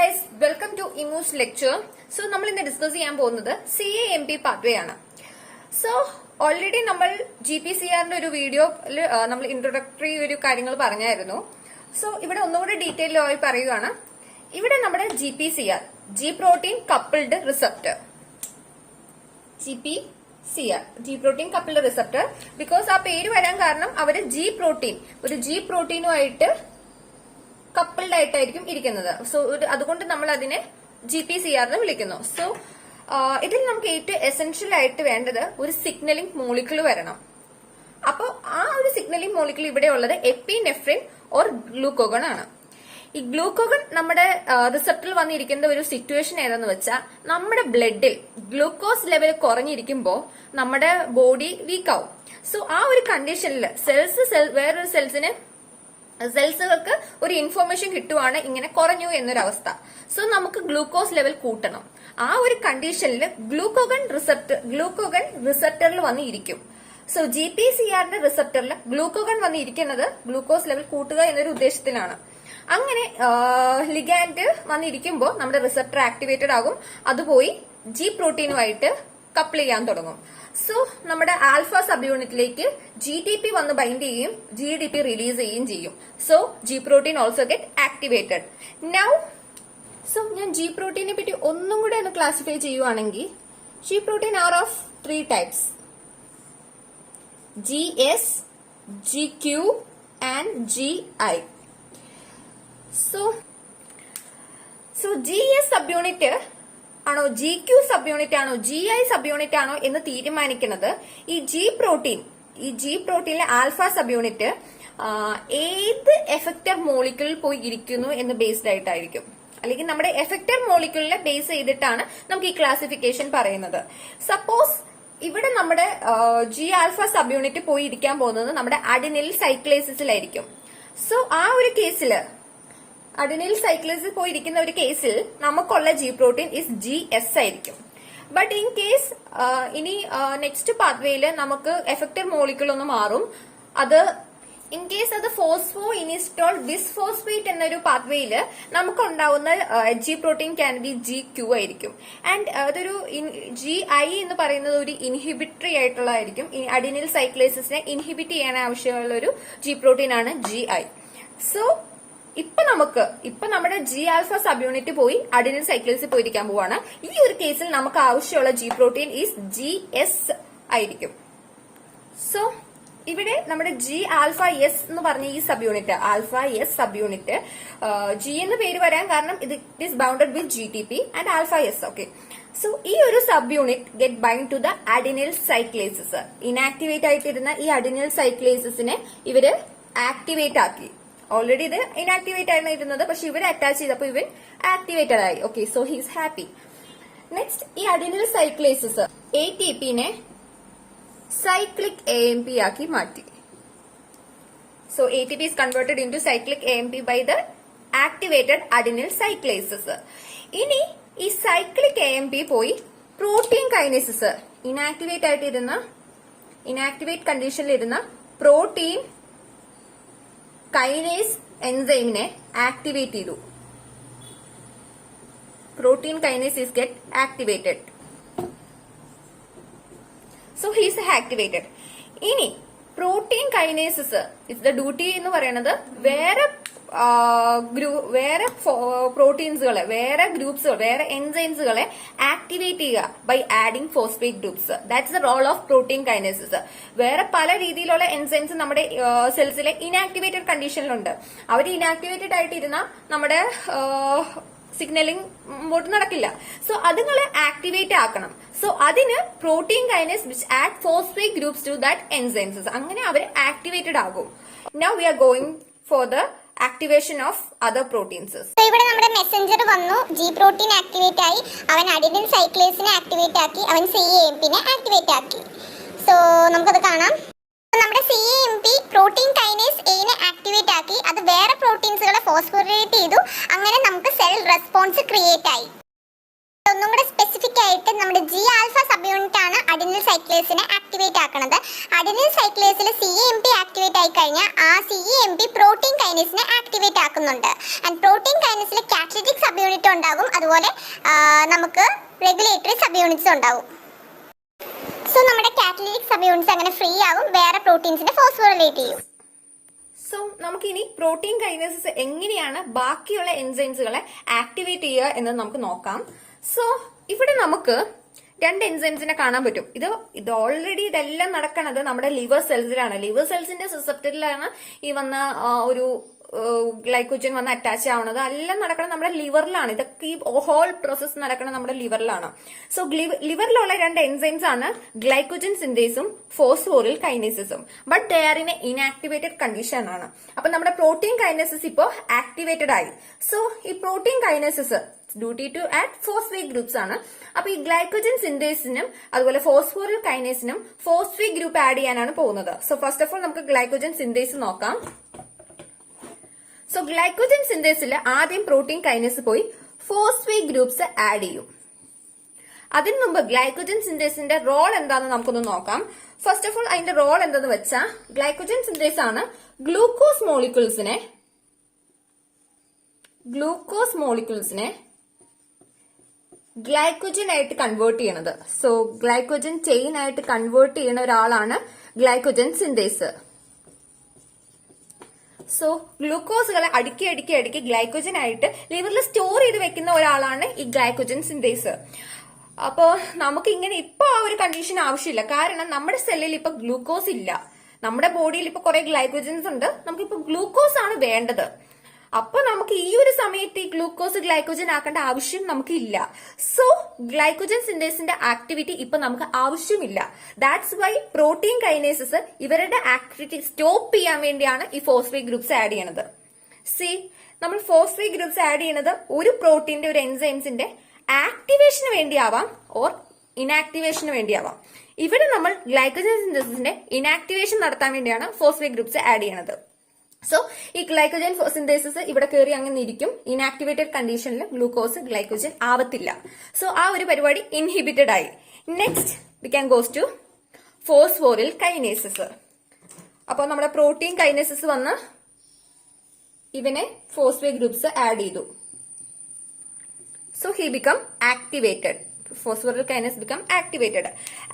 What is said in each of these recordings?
Guys, welcome to ഇമൂസ് lecture. So നമ്മൾ ഇന്ന് ഡിസ്കസ് ചെയ്യാൻ പോകുന്നത് CAMP പാത്വേ ആണ്. സോ ഓൾറെഡി നമ്മൾ GPCRന്റെ ഒരു വീഡിയോ നമ്മൾ ഇൻട്രൊഡക്ടറി ഒരു കാര്യങ്ങൾ പറഞ്ഞായിരുന്നു. സോ ഇവിടെ ഒന്നുകൂടി ഡീറ്റെയിൽ ആയി പറയുകയാണ്. ഇവിടെ നമ്മുടെ GPCR, G protein coupled receptor, GPCR, G protein coupled receptor. Because ആ പേര് വരാൻ കാരണം അവര് ഒരു ജി പ്രോട്ടീനുമായിട്ട് കപ്പിൾഡ് ആയിട്ടായിരിക്കും ഇരിക്കുന്നത്. സോ അതുകൊണ്ട് നമ്മൾ അതിനെ GPCR എന്ന് വിളിക്കുന്നു. സോ ഇതിൽ നമുക്ക് ഏറ്റവും എസെൻഷ്യൽ ആയിട്ട് വേണ്ടത് ഒരു സിഗ്നലിംഗ് മോളിക്യൂൾ വരണം. അപ്പോൾ ആ ഒരു സിഗ്നലിംഗ് മോളിക്യൂൾ ഇവിടെ ഉള്ളത് എപ്പിനെഫ്രിൻ ഓർ ഗ്ലൂക്കോഗൺ ആണ്. ഈ ഗ്ലൂക്കോഗൺ നമ്മുടെ റിസപ്റ്ററിൽ വന്നിരിക്കുന്ന ഒരു സിറ്റുവേഷൻ ഏതെന്ന് വെച്ചാൽ, നമ്മുടെ ബ്ലഡിൽ ഗ്ലൂക്കോസ് ലെവൽ കുറഞ്ഞിരിക്കുമ്പോൾ നമ്മുടെ ബോഡി വീക്ക് ആവും. സോ ആ ഒരു കണ്ടീഷനിൽ വേറൊരു സെൽസുകൾക്ക് ഒരു ഇൻഫോർമേഷൻ കിട്ടുവാണ് ഇങ്ങനെ കുറഞ്ഞു എന്നൊരവസ്ഥ. സോ നമുക്ക് ഗ്ലൂക്കോസ് ലെവൽ കൂട്ടണം. ആ ഒരു കണ്ടീഷനിൽ ഗ്ലൂക്കോഗൺ റിസപ്റ്ററിൽ വന്നിരിക്കും. സോ GPCRന്റെ റിസപ്റ്ററിൽ ഗ്ലൂക്കോഗൺ വന്നിരിക്കുന്നത് ഗ്ലൂക്കോസ് ലെവൽ കൂട്ടുക എന്നൊരു ഉദ്ദേശത്തിലാണ്. അങ്ങനെ ലിഗാൻഡ് വന്നിരിക്കുമ്പോൾ നമ്മുടെ റിസപ്റ്റർ ആക്ടിവേറ്റഡ് ആകും. അത് പോയി ജി പ്രോട്ടീനുമായിട്ട് കപ്പിൾ ചെയ്യാൻ തുടങ്ങും. സോ നമ്മുടെ ആൽഫ സബ് യൂണിറ്റിലേക്ക് GTP വന്ന് ബൈൻഡ് ചെയ്യും, GDP റിലീസ് ചെയ്യുകയും ചെയ്യും. So G protein also get activated. Now so ഞാൻ ജി പ്രോട്ടീനെ പറ്റി ഒന്നും കൂടെ ഒന്ന് ക്ലാസിഫൈ ചെയ്യുവാണെങ്കിൽ, G protein are of 3 types: GS, GQ and GI. So GS sub unit ആണോ, GQ സബ് യൂണിറ്റ് ആണോ, GI സബ് യൂണിറ്റ് ആണോ എന്ന് തീരുമാനിക്കുന്നത് ഈ ജി പ്രോട്ടീനിലെ ആൽഫ സബ് യൂണിറ്റ് ഏത് എഫക്റ്റർ മോളിക്യൂളിൽ പോയി ഇരിക്കുന്നു എന്ന് ബേസ്ഡ് ആയിട്ടായിരിക്കും. അല്ലെങ്കിൽ നമ്മുടെ എഫക്റ്റർ മോളിക്യൂളിനെ ബേസ് ചെയ്തിട്ടാണ് നമുക്ക് ഈ ക്ലാസിഫിക്കേഷൻ പറയുന്നത്. സപ്പോസ് ഇവിടെ നമ്മുടെ ജി ആൽഫ സബ് യൂണിറ്റ് പോയി ഇരിക്കാൻ പോകുന്നത് നമ്മുടെ അഡിനിൽ സൈക്ലേസിസിലായിരിക്കും. സോ ആ ഒരു കേസില് അഡിനിൽ സൈക്ലേസിൽ പോയിരിക്കുന്ന ഒരു കേസിൽ നമുക്കുള്ള ജി പ്രോട്ടീൻ ഇസ് GS ആയിരിക്കും. ബട്ട് ഇൻ കേസ് ഇനി നെക്സ്റ്റ് പാത്വേയില് നമുക്ക് എഫക്റ്റർ മോളിക്യൂൾ ഒന്ന് മാറും. അത് ഇൻ കേസ് അത് ഫോസ്ഫോ ഇനിസ്റ്റോൾ ബിസ്ഫോസ്ഫേറ്റ് എന്നൊരു പാത്വേയില് നമുക്കുണ്ടാവുന്ന G protein can be GQ ആയിരിക്കും. ആൻഡ് അതൊരു GI എന്ന് പറയുന്നത് ഒരു ഇൻഹിബിറ്ററി ആയിട്ടുള്ളതായിരിക്കും. അഡിനിൽ സൈക്ലേസിനെ ഇൻഹിബിറ്റ് ചെയ്യാൻ ആവശ്യമുള്ള ഒരു ജി പ്രോട്ടീൻ ആണ് GI. സോ ഇപ്പൊ നമ്മുടെ ജി ആൽഫ സബ് യൂണിറ്റ് പോയി അഡിനിൽ സൈക്ലേസിൽ പോയിരിക്കാൻ പോവാണ്. ഈ ഒരു കേസിൽ നമുക്ക് ആവശ്യമുള്ള ജി പ്രോട്ടീൻ ഈസ് GS ആയിരിക്കും. സോ ഇവിടെ നമ്മുടെ ജി ആൽഫ എസ് എന്ന് പറഞ്ഞ ഈ subunit, alpha S subunit, G എന്ന് പേര് വരാൻ കാരണം ഇത് is bounded with GTP and alpha S. Okay, so ഈ ഒരു subunit get bind to the adenyl cyclases. Inactivate ആയിട്ടിരുന്ന ഈ അഡിനിൽ സൈക്ലേസിനെ ഇവര് ആക്ടിവേറ്റ് ആക്കി. ഓൾറെഡി ഇത് ഇനാക്ടിവേറ്റ് ആയിരുന്നു ഇരുന്നത്, പക്ഷെ ഇവർ അറ്റാച്ച് ചെയ്തപ്പോൾ ഇവൻ ആക്ടിവേറ്റഡ് ആയി. Okay, so he's happy. Next, ഈ അഡിനിൽ സൈക്ലേസിസ് ATPനെ സൈക്ലിക് AMP ആക്കി മാറ്റി. So ATP is converted into cyclic AMP by the activated adenyl cyclases. ഇനി ഈ സൈക്ലിക് AMP പോയി പ്രോട്ടീൻ കൈനേസിസ്, ഇനാക്ടിവേറ്റ് കണ്ടീഷനിലിരുന്ന പ്രോട്ടീൻ കൈനേസ് എൻസൈമിനെ ആക്ടിവേറ്റ് ചെയ്തു. Protein kinase is get activated. So he is activated. ഇനി protein kinases is the duty എന്ന് പറയുന്നത് വേറെ പ്രോട്ടീൻസുകളെ, വേറെ ഗ്രൂപ്പ്സുകൾ, വേറെ എൻസൈംസുകളെ ആക്ടിവേറ്റ് ചെയ്യുക by adding phosphate groups. That's the role of protein kinases. വേറെ പല രീതിയിലുള്ള എൻസൈംസ് നമ്മുടെ സെൽസിലെ ഇനാക്ടിവേറ്റഡ് കണ്ടീഷനിലുണ്ട്. അവർ ഇനാക്ടിവേറ്റഡ് ആയിട്ടിരുന്ന നമ്മുടെ സിഗ്നലിംഗ് മുമ്പോട്ട് നടക്കില്ല. സോ അതുങ്ങളെ ആക്ടിവേറ്റ് ആക്കണം. സോ അതിന് protein kinase which add phosphate groups to that enzymes, അങ്ങനെ അവർ ആക്ടിവേറ്റഡ് ആകും. Now we are going for the activation of other proteins. ഇവിടെ നമ്മുടെ മെസ്സഞ്ചർ വന്നു, ജി പ്രോട്ടീൻ ആക്ടിവേറ്റ് ആയി, അവൻ അഡിനിൽ സൈക്ലേസിനെ ആക്ടിവേറ്റ് ആക്കി, അവൻ CAMPനെ ആക്ടിവേറ്റ് ആക്കി. സോ നമുക്കത് കാണാം. നമ്മുടെ CAMP പ്രോട്ടീൻ കൈനേസ് Aനെ ആക്ടിവേറ്റ് ആക്കി, അത് വേറെ പ്രോട്ടീൻസുകളെ ഫോസ്ഫോറിലേറ്റ് ചെയ്തു. അങ്ങനെ നമുക്ക് സെൽ റെസ്പോൺസ് ക്രിയേറ്റ് ആയി. ഒന്നും കൂടെ സ്പെസിഫിക് ആക്ടിവേറ്റ് ആയിട്ട് നമ്മുടെ ജി ആൽഫ സബ് യൂണിറ്റ് ആണ് അഡിനിൽ സൈക്ലേസിനെ ആക്ടിവേറ്റ് ആക്കുന്നത്. അഡിനിൽ സൈക്ലേസിൽ CAMP ആക്ടിവേറ്റ് ആയി കഴിഞ്ഞാൽ ആ CAMP പ്രോട്ടീൻ കൈനേസിനെ ആക്ടിവേറ്റ് ആക്കുന്നുണ്ട്. ആൻഡ് പ്രോട്ടീൻ കൈനേസിൽ കാറ്റലിറ്റിക് സബ് യൂണിറ്റ് ഉണ്ടാകും, അതുപോലെ നമുക്ക് റെഗുലേറ്ററി സബ് യൂണിറ്റ്സ് ഉണ്ടാവും. സോ നമ്മുടെ കാറ്റലിറ്റിക് സബ് യൂണിറ്റ്സ് അങ്ങനെ ഫ്രീ ആകും, വേറെ പ്രോട്ടീൻസിനെ ഫോസ്ഫോറിലേറ്റ് ചെയ്യും. സോ നമുക്കിനി പ്രോട്ടീൻ കൈനേസിസ് എങ്ങനെയാണ് ബാക്കിയുള്ള എൻസൈംസുകളെ ആക്ടിവേറ്റ് ചെയ്യുക എന്ന് നമുക്ക് നോക്കാം. സോ ഇവിടെ നമുക്ക് രണ്ട് എൻസൈംസിനെ കാണാൻ പറ്റും. ഇത് ഓൾറെഡി ഇതെല്ലാം നടക്കണത് നമ്മുടെ ലിവർ സെൽസിലാണ്. ലിവർ സെൽസിന്റെ റിസപ്റ്ററിലാണ് ഈ വന്ന ഒരു ഗ്ലൈക്കോജൻ വന്ന് അറ്റാച്ച് ആവുന്നത്. എല്ലാം നടക്കണം നമ്മുടെ ലിവറിലാണ്. ഇതൊക്കെ ഈ ഹോൾ പ്രോസസ് നടക്കണം നമ്മുടെ ലിവറിലാണ്. സോ ലിവറിലുള്ള രണ്ട് എൻസൈംസ് ആണ് ഗ്ലൈക്കോജൻ സിന്തേസും ഫോസ്ഫോറിൽ കൈനേസിസും. But they are in a inactivated condition ആണ്. അപ്പൊ നമ്മുടെ പ്രോട്ടീൻ കൈനേസിസ് ഇപ്പോ ആക്ടിവേറ്റഡ് ആയി. സോ ഈ protein kinases duty to add phosphate groups ആണ്. അപ്പൊ ഈ ഗ്ലൈക്കോജൻ സിന്തേസിനും അതുപോലെ ഫോസ്ഫോറിൽ കൈനേസിനും ഫോസ്ഫേറ്റ് ഗ്രൂപ്പ് ആഡ് ചെയ്യാനാണ് പോകുന്നത്. സോ ഫസ്റ്റ് ഓഫ് ഓൾ നമുക്ക് ഗ്ലൈക്കോജൻ സിന്തേസ് നോക്കാം. സോ ഗ്ലൈക്കോജൻ സിന്തേസിൽ ആദ്യം പ്രോട്ടീൻ കൈനേസ് പോയി ഫോസ്ഫേറ്റ് ഗ്രൂപ്പ്സ് ആഡ് ചെയ്യും. അതിനു മുമ്പ് ഗ്ലൈക്കോജൻ സിന്തേസിന്റെ റോൾ എന്താണെന്ന് നമുക്കൊന്ന് നോക്കാം. ഫസ്റ്റ് ഓഫ് ഓൾ അതിന്റെ റോൾ എന്താന്ന് വെച്ചാൽ ഗ്ലൈക്കോജൻ സിന്തേസ് ആണ് ഗ്ലൂക്കോസ് മോളിക്യൂൾസിനെ ഗ്ലൈക്കോജൻ ആയിട്ട് കൺവേർട്ട് ചെയ്യണത്. സോ ഗ്ലൈക്കോജൻ ചെയിൻ ആയിട്ട് കൺവേർട്ട് ചെയ്യുന്ന ഒരാളാണ് ഗ്ലൈക്കോജൻ സിന്തേസ്. സോ ഗ്ലൂക്കോസുകളെ അടുക്കി ഗ്ലൈക്കോജൻ ആയിട്ട് ലിവറിൽ സ്റ്റോർ ചെയ്ത് വെക്കുന്ന ഒരാളാണ് ഈ ഗ്ലൈക്കോജൻ സിന്തേസ്. അപ്പോ നമുക്ക് ഇങ്ങനെ ഇപ്പൊ ആ ഒരു കണ്ടീഷൻ ആവശ്യമില്ല. കാരണം നമ്മുടെ സെല്ലിൽ ഇപ്പൊ ഗ്ലൂക്കോസ് ഇല്ല. നമ്മുടെ ബോഡിയിൽ ഇപ്പൊ കുറെ ഗ്ലൈക്കോജൻസ് ഉണ്ട്. നമുക്കിപ്പോ ഗ്ലൂക്കോസ് ആണ് വേണ്ടത്. അപ്പൊ നമുക്ക് ഈ ഒരു സമയത്ത് ഈ ഗ്ലൂക്കോസ് ഗ്ലൈക്കോജൻ ആക്കേണ്ട ആവശ്യം നമുക്ക് ഇല്ല. സോ ഗ്ലൈക്കോജൻ സിന്തേസിന്റെ ആക്ടിവിറ്റി ഇപ്പൊ നമുക്ക് ആവശ്യമില്ല. ദാറ്റ്സ് വൈ പ്രോട്ടീൻ കൈനേസിസ് ഇവരുടെ ആക്ടിവിറ്റി സ്റ്റോപ്പ് ചെയ്യാൻ വേണ്ടിയാണ് ഈ ഫോസ്ഫേറ്റ് ഗ്രൂപ്പ്സ് ആഡ് ചെയ്യണത്. സി നമ്മൾ ഫോസ്ഫേറ്റ് ഗ്രൂപ്പ്സ് ആഡ് ചെയ്യണത് ഒരു പ്രോട്ടീന്റെ ഒരു എൻസൈംസിന്റെ ആക്ടിവേഷന് വേണ്ടിയാവാം ഓർ ഇനാക്ടിവേഷന് വേണ്ടിയാവാം. ഇവിടെ നമ്മൾ ഗ്ലൈക്കോജൻ സിന്തേസിന്റെ ഇനാക്ടിവേഷൻ നടത്താൻ വേണ്ടിയാണ് ഫോസ്ഫേറ്റ് ഗ്രൂപ്പ്സ് ആഡ് ചെയ്യണത്. സോ ഈ ഗ്ലൈക്കോജൻ സിന്തേസിസ് ഇവിടെ കയറി അങ്ങനെ ഇരിക്കും. ഇനാക്ടിവേറ്റഡ് കണ്ടീഷനിൽ ഗ്ലൂക്കോസ് ഗ്ലൈക്കോജൻ ആവത്തില്ല. സോ ആ ഒരു പരിപാടി ഇൻഹിബിറ്റഡ് ആയി. Next we can goes to phosphoryl kinases. അപ്പൊ നമ്മുടെ പ്രോട്ടീൻ കൈനേസിസ് വന്ന് ഇവനെ ഫോസ്ഫേറ്റ് ഗ്രൂപ്പ്സ് ആഡ് ചെയ്തു. So he become activated. Phosphoryl kinase become activated.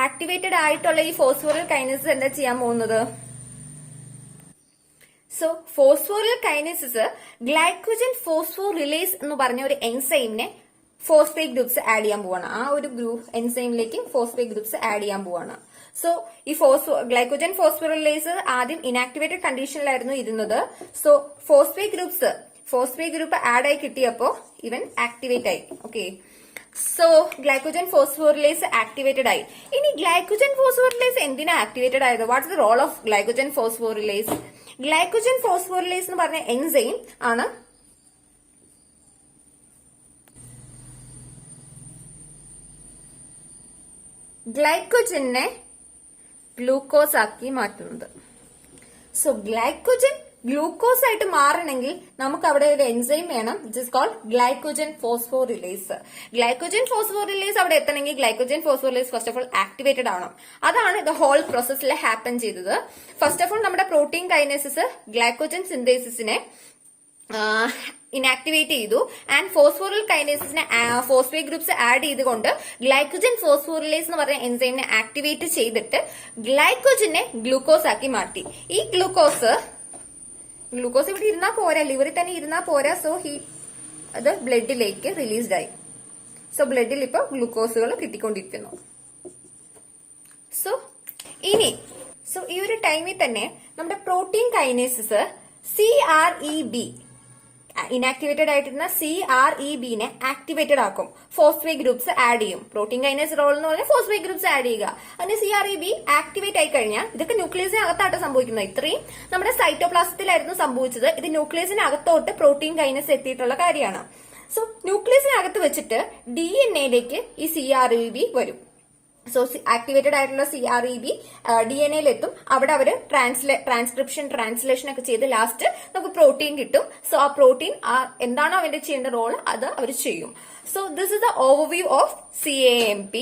Activated ആയിട്ടുള്ള ഈ ഫോസ്ഫോറിൽ കൈനേസ് എന്താ ചെയ്യാൻ പോകുന്നത്? സോ ഫോസ്ഫോറിൽ കൈനേസിസ് ഗ്ലൈക്കോജൻ ഫോസ്ഫോറിലേസ് എന്ന് പറഞ്ഞ ഒരു എൻസൈമിനെ ഫോസ്ഫേറ്റ് ഗ്രൂപ്പ്സ് ആഡ് ചെയ്യാൻ പോവാണ്. ആ ഒരു എൻസൈമിലേക്ക് ഫോസ്ഫേറ്റ് ഗ്രൂപ്പ്സ് ആഡ് ചെയ്യാൻ പോവാണ്. സോ ഈ ഗ്ലൈക്കോജൻ ഫോസ്ഫോറിലേസ് ആദ്യം ഇനാക്ടിവേറ്റഡ് കണ്ടീഷനിലായിരുന്നു ഇരുന്നത്. സോ ഫോസ്ഫേറ്റ് ഗ്രൂപ്പ് ആഡ് ആയി കിട്ടിയപ്പോ ഇവൻ ആക്ടിവേറ്റ് ആയി. Okay, so glycogen phosphorylase activated ആയി. ഇനി ഗ്ലൈക്കോജൻ ഫോസ്ഫോറിലേസ് എന്തിനാ ആക്ടിവേറ്റഡ് ആയത്? What's the role of glycogen phosphorylase? Glycogen phosphorylase എന്ന് പറഞ്ഞ എൻസൈം ആണ് ഗ്ലൈക്കോജനെ ഗ്ലൂക്കോസ് ആക്കി മാറ്റുന്നത്. സോ ഗ്ലൈക്കോജൻ ഗ്ലൂക്കോസ് ആയിട്ട് മാറണമെങ്കിൽ നമുക്ക് അവിടെ ഒരു എൻസൈം വേണം, which is called glycogen phosphorylase. Glycogen phosphorylase അവിടെ എത്തണമെങ്കിൽ glycogen phosphorylase first of all activated ആവണം. അതാണ് ഇത് ഹോൾ പ്രോസസ്സിൽ ഹാപ്പൻ ചെയ്തത്. ഫസ്റ്റ് ഓഫ് ഓൾ നമ്മുടെ പ്രോട്ടീൻ കൈനേസിസ് ഗ്ലൈക്കോജൻ സിന്തേസിസിനെ ഇനാക്ടിവേറ്റ് ചെയ്തു. ആൻഡ് ഫോസ്ഫോറിൽ കൈനേസിനെ ഫോസ്ഫേറ്റ് ഗ്രൂപ്പ്സ് ആഡ് ചെയ്തുകൊണ്ട് ഗ്ലൈക്കോജൻ ഫോസ്ഫോറിലേസ് എന്ന് പറഞ്ഞ എൻസൈമിനെ ആക്ടിവേറ്റ് ചെയ്തിട്ട് ഗ്ലൈക്കോജനെ ഗ്ലൂക്കോസ് ആക്കി മാറ്റി. ഈ ഗ്ലൂക്കോസ് ഇവിടെ ഇരുന്നാ പോരാ, ലിവറിൽ തന്നെ ഇരുന്നാ പോരാ. സോ അത് ബ്ലഡിലേക്ക് റിലീസ്ഡ് ആയി. സോ ബ്ലഡിൽ ഇപ്പൊ ഗ്ലൂക്കോസുകൾ കിട്ടിക്കൊണ്ടിരിക്കുന്നു. സോ ഈ ഒരു ടൈമിൽ തന്നെ നമ്മുടെ പ്രോട്ടീൻ കൈനേസിസ് CREB ഇനാക്ടിവേറ്റഡ് ആയിട്ടിരുന്ന CREBനെ ആക്ടിവേറ്റഡ് ആക്കും. ഫോസ്ഫേറ്റ് ഗ്രൂപ്പ്സ് ആഡ് ചെയ്യും. പ്രോട്ടീൻ കൈനേസ് റോൾ എന്ന് പറഞ്ഞാൽ ഫോസ്ഫേറ്റ് ഗ്രൂപ്പ്സ് ആഡ് ചെയ്യുക. അതിന് CREB ആക്ടിവേറ്റ് ആയി കഴിഞ്ഞാൽ ഇതൊക്കെ ന്യൂക്ലിയസിനകത്തായിട്ട് സംഭവിക്കുന്നത്. ഇത്രയും നമ്മുടെ സൈറ്റോപ്ലാസത്തിലായിരുന്നു സംഭവിച്ചത്. ഇത് ന്യൂക്ലിയസിനകത്തോട്ട് പ്രോട്ടീൻ കൈനേസ് എത്തിയിട്ടുള്ള കാര്യമാണ്. സോ ന്യൂക്ലിയസിനകത്ത് വെച്ചിട്ട് DNA യിലേക്ക് ഈ CREB വരും. സോ ആക്ടിവേറ്റഡ് ആയിട്ടുള്ള CREB DNA എത്തും. അവിടെ അവർ ട്രാൻസ്ക്രിപ്ഷൻ ട്രാൻസ്ലേഷൻ ഒക്കെ ചെയ്ത് ലാസ്റ്റ് നമുക്ക് പ്രോട്ടീൻ കിട്ടും. സോ ആ പ്രോട്ടീൻ എന്താണോ അവന്റെ ചെയ്യേണ്ട റോൾ അത് അവർ ചെയ്യും. So this is the overview of CAMP.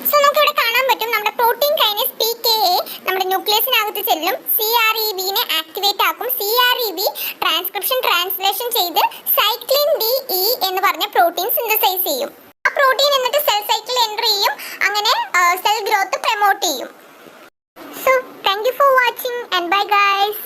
So നമുക്ക് ഇവിടെ കാണാൻ പറ്റും നമ്മുടെ പ്രോട്ടീൻ കൈനേസ് PKA നമ്മുടെ ന്യൂക്ലിയസിനകത്ത് ചെല്ലും, CREB നെ ആക്ടിവേറ്റ് ആക്കും. CREB ട്രാൻസ്ക്രിപ്ഷൻ ട്രാൻസ്ലേഷൻ ചെയ്ത് സൈക്ലിൻ DE എന്ന് പറഞ്ഞ പ്രോട്ടീൻ സിന്തസൈസ് ചെയ്യും. ആ പ്രോട്ടീൻ എന്നിട്ട് സെൽ സൈക്കിൾ എൻറ്റർ ചെയ്യും, അങ്ങനെ സെൽ ഗ്രോത്ത് പ്രൊമോട്ട് ചെയ്യും. So thank you for watching and bye guys.